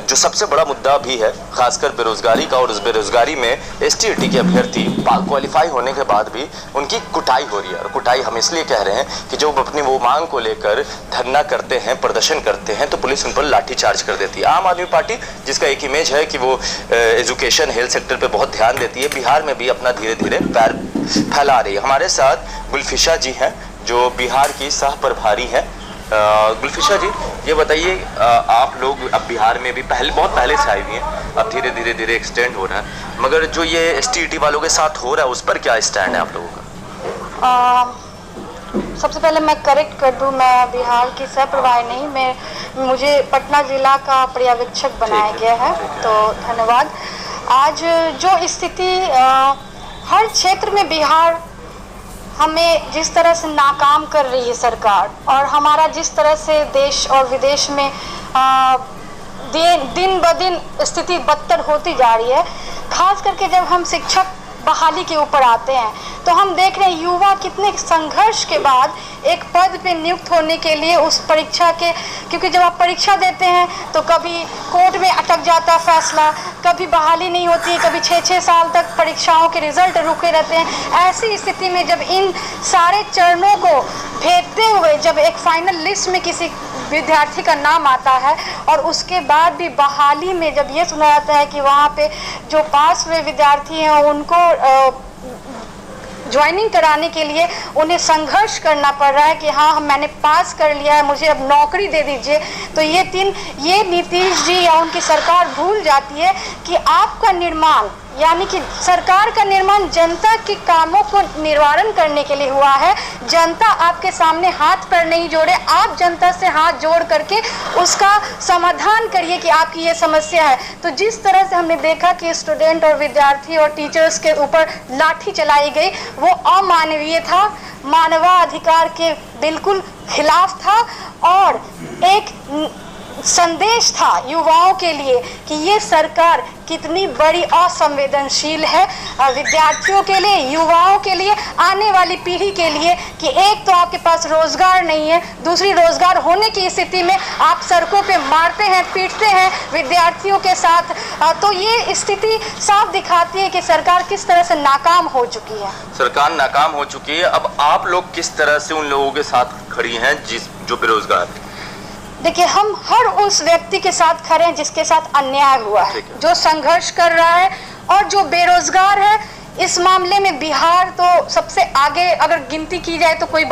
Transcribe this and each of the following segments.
जो सबसे बड़ा मुद्दा भी है खासकर बेरोजगारी का, और उस बेरोजगारी में ST/AT के अभ्यर्थी क्वालिफाई होने के बाद भी उनकी कुटाई हो रही है। और कुटाई हम इसलिए कह रहे हैं कि जब अपनी वो मांग को लेकर धरना करते हैं, प्रदर्शन करते हैं, तो पुलिस उन पर लाठीचार्ज कर देती है। आम आदमी पार्टी जिसका एक इमेज है कि वो एजुकेशन हेल्थ सेक्टर पर बहुत ध्यान देती है, बिहार में भी अपना धीरे धीरे पैर फैला रही है। हमारे साथ गुलफिशा जी हैं जो बिहार की सह प्रभारी हैं। गुलफिशा जी, ये बताइए, आप लोग अब बिहार में भी बहुत पहले से आई हुई हैं, अब धीरे धीरे एक्सटेंड हो रहा है, मगर जो ये ST/AT वालों के साथ हो रहा है उस पर क्या स्टैंड है आप लोगों का? सबसे पहले मैं करेक्ट कर दूं, मैं बिहार की सह प्रभारी नहीं, मुझे पटना जिला का पर्यवेक्षक बनाया गया है, तो धन्यवाद। आज जो स्थिति हर क्षेत्र में बिहार हमें जिस तरह से नाकाम कर रही है सरकार, और हमारा जिस तरह से देश और विदेश में दिन ब दिन स्थिति बदतर होती जा रही है, खास करके जब हम शिक्षक बहाली के ऊपर आते हैं तो हम देख रहे हैं युवा कितने संघर्ष के बाद एक पद पे नियुक्त होने के लिए उस परीक्षा के, क्योंकि जब आप परीक्षा देते हैं तो कभी कोर्ट में अटक जाता फैसला, कभी बहाली नहीं होती, कभी 6-6 साल तक परीक्षाओं के रिजल्ट रुके रहते हैं। ऐसी स्थिति में जब इन सारे चरणों को भेदते हुए जब एक फाइनल लिस्ट में किसी विद्यार्थी का नाम आता है और उसके बाद भी बहाली में जब ये सुना जाता है कि वहाँ पे जो पास हुए विद्यार्थी हैं उनको ज्वाइनिंग कराने के लिए उन्हें संघर्ष करना पड़ रहा है कि हाँ मैंने पास कर लिया है, मुझे अब नौकरी दे दीजिए, तो ये नीतीश जी या उनकी सरकार भूल जाती है कि आपका निर्माण, यानी कि सरकार का निर्माण जनता के कामों को निवारण करने के लिए हुआ है। जनता आपके सामने हाथ पर नहीं जोड़े, आप जनता से हाथ जोड़ करके उसका समाधान करिए कि आपकी ये समस्या है। तो जिस तरह से हमने देखा कि स्टूडेंट और विद्यार्थी और टीचर्स के ऊपर लाठी चलाई गई, वो अमानवीय था, मानवाधिकार के बिल्कुल खिलाफ था, और एक संदेश था युवाओं के लिए कि ये सरकार कितनी बड़ी असंवेदनशील है विद्यार्थियों के लिए, युवाओं के लिए, आने वाली पीढ़ी के लिए, कि एक तो आपके पास रोजगार नहीं है, दूसरी रोजगार होने की स्थिति में आप सड़कों पे मारते हैं, पीटते हैं विद्यार्थियों के साथ। तो ये स्थिति साफ दिखाती है कि सरकार किस तरह से नाकाम हो चुकी है। सरकार नाकाम हो चुकी है। अब आप लोग किस तरह से उन लोगों के साथ खड़ी हैं जो बेरोजगार हैं? देखिए, हम हर उस व्यक्ति के साथ खड़े हैं जिसके साथ अन्याय हुआ है, जो संघर्ष कर रहा है, और जो बेरोजगार है। इस मामले में बिहार तो सबसे आगे, अगर गिनती की जाए तो कोई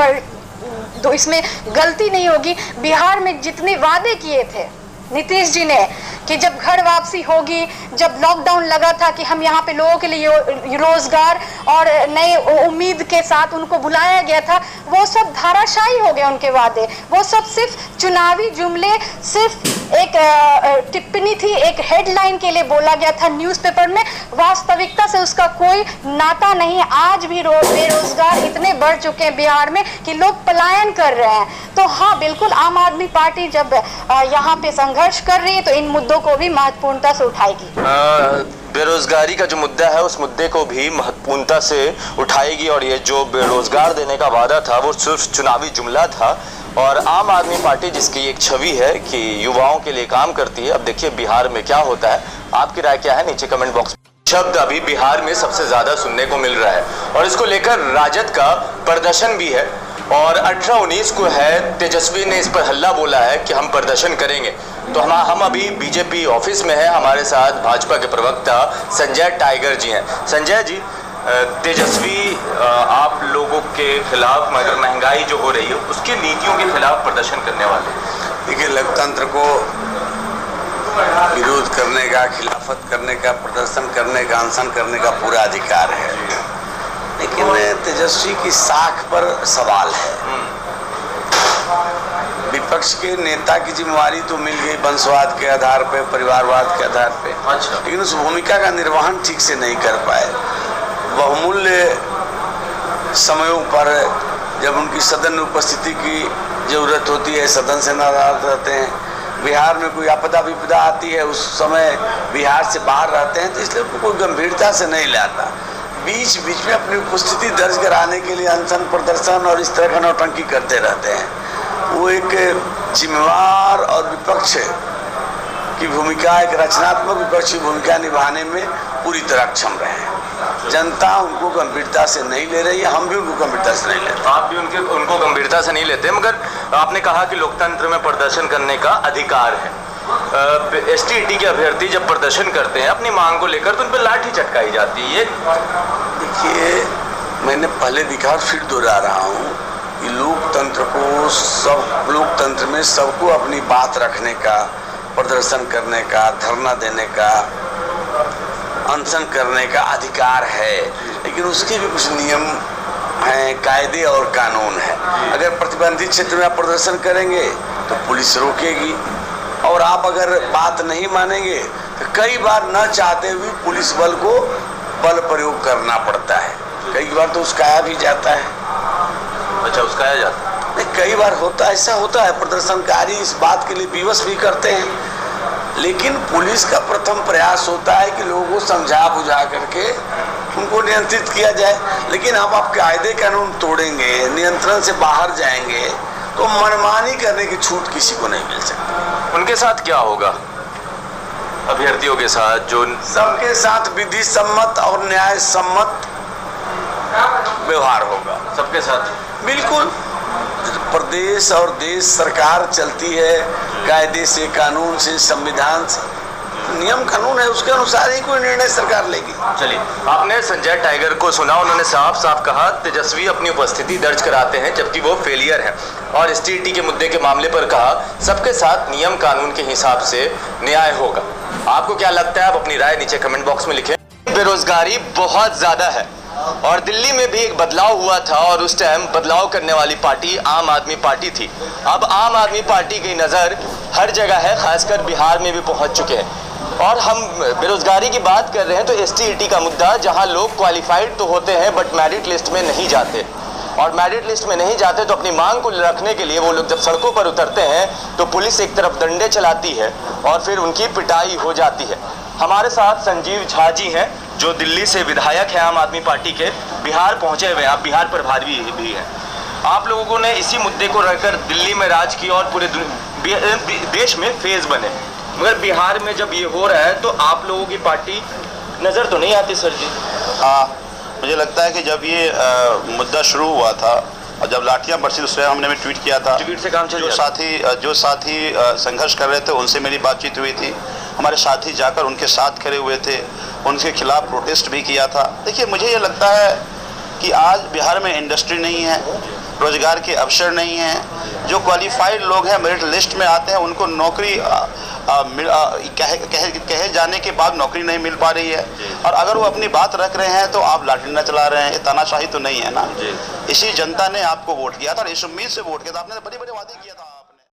तो इसमें गलती नहीं होगी। बिहार में जितने वादे किए थे नीतीश जी ने कि जब घर वापसी होगी, जब लॉकडाउन लगा था कि हम यहाँ पे लोगों के लिए रोजगार और नए उम्मीद के साथ उनको बुलाया गया था, वो सब धाराशायी हो गए उनके वादे। वो सब सिर्फ चुनावी जुमले, सिर्फ एक टिप्पणी थी, एक हेडलाइन के लिए बोला गया था न्यूज़पेपर में। वास्तविकता से उसका कोई नाता नहीं। आज भी बेरोजगार इतने बढ़ चुके हैं बिहार में कि लोग पलायन कर रहे हैं। तो हाँ, बिल्कुल आम आदमी पार्टी जब यहाँ पे संघर्ष कर रही है तो इन मुद्दों को भी महत्वपूर्णता से उठाएगी। बेरोजगारी का जो मुद्दा है उस मुद्दे को भी महत्वपूर्णता से उठाएगी, और ये जो बेरोजगार देने का वादा था वो सिर्फ चुनावी जुमला था। और आम आदमी पार्टी जिसकी एक छवि है कि युवाओं के लिए काम करती है, अब देखिए बिहार में क्या होता है। आपकी राय क्या है नीचे कमेंट बॉक्स में। शब्द अभी बिहार में सबसे ज्यादा सुनने को मिल रहा है, और इसको लेकर राजद का प्रदर्शन भी है, और 18-19 को है, तेजस्वी ने इस पर हल्ला बोला है कि हम प्रदर्शन करेंगे। तो हम अभी बीजेपी ऑफिस में हैं, हमारे साथ भाजपा के प्रवक्ता संजय टाइगर जी हैं। संजय जी, तेजस्वी आप लोगों के खिलाफ, मगर महंगाई जो हो रही है उसकी नीतियों के खिलाफ प्रदर्शन करने वाले। देखिए, लोकतंत्र को विरोध करने का, खिलाफत करने का, प्रदर्शन करने का, अनशन करने का पूरा अधिकार है, लेकिन तेजस्वी की साख पर सवाल है। विपक्ष के नेता की जिम्मेवारी तो मिल गई वंशवाद के आधार पे, परिवारवाद के आधार पे, लेकिन उस भूमिका का निर्वहन ठीक से नहीं कर पाए। बहुमूल्य समयों पर जब उनकी सदन में उपस्थिति की जरूरत होती है, सदन से नाराज रहते हैं। बिहार में कोई आपदा विपदा आती है, उस समय बिहार से बाहर रहते हैं, तो इसलिए कोई गंभीरता से नहीं लाता। बीच बीच में अपनी उपस्थिति दर्ज कराने के लिए अनशन, प्रदर्शन और इस तरह का नौटंकी करते रहते हैं। वो एक जिम्मेवार और विपक्ष की भूमिका, एक रचनात्मक विपक्षी भूमिका निभाने में पूरी तरह अक्षम रहे हैं। जनता उनको गंभीरता से नहीं ले रही है, हम भी उनको गंभीरता से नहीं लेते। आप भी उनको गंभीरता से नहीं लेते, मगर आपने कहा कि लोकतंत्र में प्रदर्शन करने का अधिकार है। एसटीईटी के अभ्यर्थी जब प्रदर्शन करते हैं अपनी मांग को लेकर तो उन पर लाठी चटकाई जाती है। ये देखिए, मैंने पहले दिखा और फिर दोहरा रहा हूँ कि लोकतंत्र में सबको अपनी बात रखने का, प्रदर्शन करने का, धरना देने का, अनशन करने का अधिकार है, लेकिन उसके भी कुछ नियम हैं, कायदे और कानून है। अगर प्रतिबंधित क्षेत्र में आप प्रदर्शन करेंगे तो पुलिस रोकेगी, और आप अगर बात नहीं मानेंगे तो कई बार न चाहते हुए पुलिस बल को बल प्रयोग करना पड़ता है। कई बार तो उसकाया भी जाता है। अच्छा, उसकाया जाता है? नहीं, कई बार ऐसा होता है, प्रदर्शनकारी इस बात के लिए विवश भी करते हैं, लेकिन पुलिस का प्रथम प्रयास होता है कि लोगों को समझा बुझा करके उनको नियंत्रित किया जाए। लेकिन अब आप कायदे कानून तोड़ेंगे, नियंत्रण से बाहर जाएंगे तो मनमानी करने की छूट किसी को नहीं मिल सकती। उनके साथ क्या होगा? अभ्यर्थियों के साथ जो सबके साथ विधि सम्मत और न्याय सम्मत व्यवहार होगा। सबके साथ बिल्कुल। प्रदेश और देश सरकार चलती है कायदे से, कानून से, संविधान से, नियम कानून है, उसके अनुसार ही कोई निर्णय सरकार लेगी। चलिए, आपने संजय टाइगर को सुना, उन्होंने साफ साफ कहा तेजस्वी अपनी उपस्थिति दर्ज कराते हैं जबकि वो फेलियर है, और एसटीईटी के मुद्दे के मामले पर कहा सबके साथ नियम कानून के हिसाब से न्याय होगा। आपको क्या लगता है? आप अपनी राय नीचे कमेंट बॉक्स में लिखें। बेरोजगारी बहुत ज्यादा है और दिल्ली में भी एक बदलाव हुआ था, और उस टाइम बदलाव करने वाली पार्टी आम आदमी पार्टी थी। अब आम आदमी पार्टी की नज़र हर जगह है, खासकर बिहार में भी पहुंच चुके हैं। और हम बेरोजगारी की बात कर रहे हैं तो एसटीईटी का मुद्दा, जहां लोग क्वालिफाइड तो होते हैं बट मेरिट लिस्ट में नहीं जाते, और मेरिट लिस्ट में नहीं जाते तो अपनी मांग को रखने के लिए वो लोग जब सड़कों पर उतरते हैं तो पुलिस एक तरफ डंडे चलाती है और फिर उनकी पिटाई हो जाती है। हमारे साथ संजीव झा जी हैं जो दिल्ली से विधायक हैं आम आदमी पार्टी के, बिहार पहुंचे हुए हैं, आप बिहार प्रभारी भी हैं। आप लोगों ने इसी मुद्दे को रखकर दिल्ली में राज किया और पूरे देश में फेज बने, मगर बिहार में जब ये हो रहा है तो आप लोगों की पार्टी नज़र तो नहीं आती सर जी? मुझे लगता है कि जब ये मुद्दा शुरू हुआ था और जब लाठियां बरसी उस हमने भी ट्वीट किया था, ट्वीट से काम चल जो साथी संघर्ष कर रहे थे उनसे मेरी बातचीत हुई थी। हमारे साथी जाकर उनके साथ खड़े हुए थे, उनके खिलाफ प्रोटेस्ट भी किया था। देखिए, मुझे ये लगता है कि आज बिहार में इंडस्ट्री नहीं है, रोजगार के अवसर नहीं हैं। जो क्वालिफाइड लोग हैं मेरिट लिस्ट में आते हैं उनको नौकरी कहे जाने के बाद नौकरी नहीं मिल पा रही है, और अगर वो अपनी बात रख रहे हैं तो आप लाठी न चला रहे हैं। ये तानाशाही तो नहीं है ना। इसी जनता ने आपको वोट किया था और इस उम्मीद से वोट किया था, आपने बड़े बड़े वादे किया था।